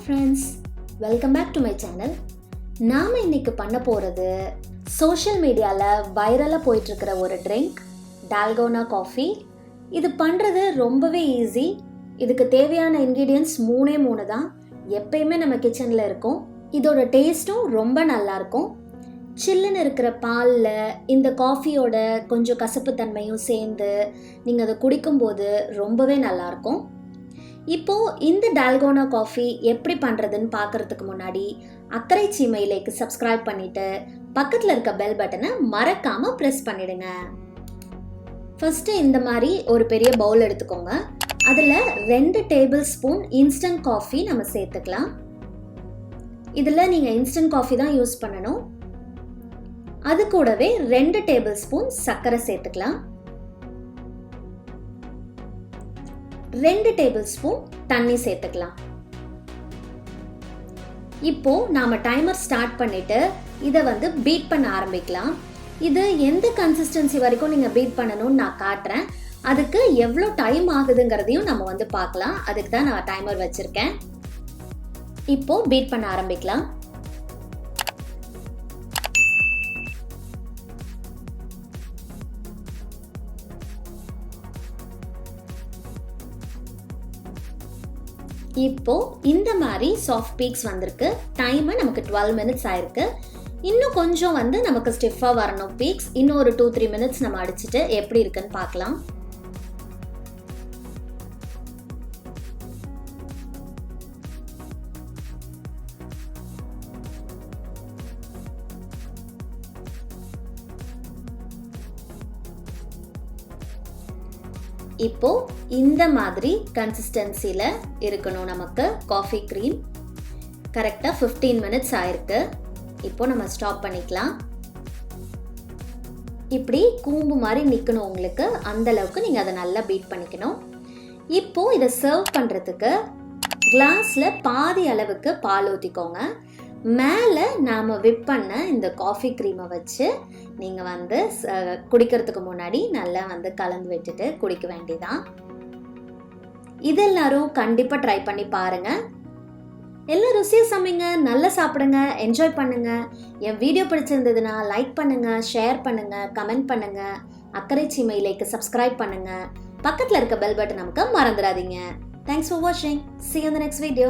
Friends, welcome back to my channel. நாம் இன்னைக்கு பண்ண போகிறது சோஷியல் மீடியாவில் வைரலாக போயிட்டுருக்கிற ஒரு ட்ரிங்க், டால்கோனா காஃபி. இது பண்ணுறது ரொம்பவே ஈஸி. இதுக்கு தேவையான இன்க்ரீடியன்ட்ஸ் மூணு தான். எப்பயுமே நம்ம கிச்சனில் இருக்கும். இதோட டேஸ்ட்டும் ரொம்ப நல்லாயிருக்கும். சில்லுன்னு இருக்கிற பாலில் இந்த காஃபியோட கொஞ்சம் கசப்புத்தன்மையும் சேர்ந்து நீங்கள் அதை குடிக்கும்போது ரொம்பவே நல்லாயிருக்கும். இப்போது இந்த டால்கோனா காஃபி எப்படி பண்ணுறதுன்னு பார்க்குறதுக்கு முன்னாடி அக்கறை சீமையிலேக்கு சப்ஸ்கிரைப் பண்ணிவிட்டு பக்கத்தில் இருக்க பெல் பட்டனை மறக்காமல் ப்ரெஸ் பண்ணிடுங்க. ஃபஸ்ட்டு இந்த மாதிரி ஒரு பெரிய பவுல் எடுத்துக்கோங்க. அதில் 2 டேபிள் ஸ்பூன் இன்ஸ்டன்ட் காஃபி நம்ம சேர்த்துக்கலாம். இதில் நீங்கள் இன்ஸ்டன்ட் காஃபி தான் யூஸ் பண்ணணும். அது கூடவே 2 டேபிள் ஸ்பூன் சர்க்கரை சேர்த்துக்கலாம். 2 டேபிள் ஸ்பூன் தண்ணி சேர்த்துக்கலாம். இப்போ நாம டைமர் ஸ்டார்ட் பண்ணிட்டு இதை பீட் பண்ண ஆரம்பிக்கலாம். இது எந்த கன்சிஸ்டன்சி வரைக்கும் நீங்க பீட் பண்ணணும்னு நான் காட்டுறேன். அதுக்கு எவ்வளோ டைம் ஆகுதுங்கிறதையும் நம்ம பார்க்கலாம். அதுக்கு தான் நான் டைமர் வச்சிருக்கேன். இப்போ பீட் பண்ண ஆரம்பிக்கலாம். இப்போ இந்த மாதிரி சாஃப்ட் பீக்ஸ் வந்திருக்கு. டைம் நமக்கு 12 மினிட்ஸ் ஆயிருக்கு. இன்னும் கொஞ்சம் நமக்கு ஸ்டிஃபா வரணும் பீக்ஸ். இன்னும் ஒரு 2-3 மினிட்ஸ் நம்ம அடிச்சுட்டு எப்படி இருக்குன்னு பார்க்கலாம். இப்போ இந்த மாதிரி கன்சிஸ்டன்சில இருக்கணும் நமக்கு காஃபி க்ரீம். கரெக்டா 15 மினிட்ஸ் ஆயிருக்கு. இப்போ நம்ம ஸ்டாப் பண்ணிக்கலாம். இப்படி கூம்பு மாதிரி நிக்கணும் உங்களுக்கு. அந்த அளவுக்கு நீங்க அதை நல்லா பீட் பண்ணிக்கணும். இப்போ இதை சர்வ் பண்றதுக்கு கிளாஸ்ல பாதி அளவுக்கு பால் ஊற்றிக்கோங்க. மேலே நாம் விப் பண்ண இந்த காஃபி க்ரீமை வச்சு நீங்கள் குடிக்கிறதுக்கு முன்னாடி நல்லா கலந்து விட்டுட்டு குடிக்க வேண்டியதான். இது எல்லாரும் கண்டிப்பாக ட்ரை பண்ணி பாருங்க. எல்லாம் ருசியாக சமைங்க, நல்லா சாப்பிடுங்க, என்ஜாய் பண்ணுங்க. என் வீடியோ பிடிச்சிருந்ததுன்னா லைக் பண்ணுங்க, ஷேர் பண்ணுங்க, கமெண்ட் பண்ணுங்க. அக்கறை சீமையிலேக்கு சப்ஸ்கிரைப் பண்ணுங்க. பக்கத்தில் இருக்க பெல் பட்டன் நமக்கு மறந்துடாதீங்க. தேங்க்ஸ் ஃபார் வாட்சிங். See you in the next video.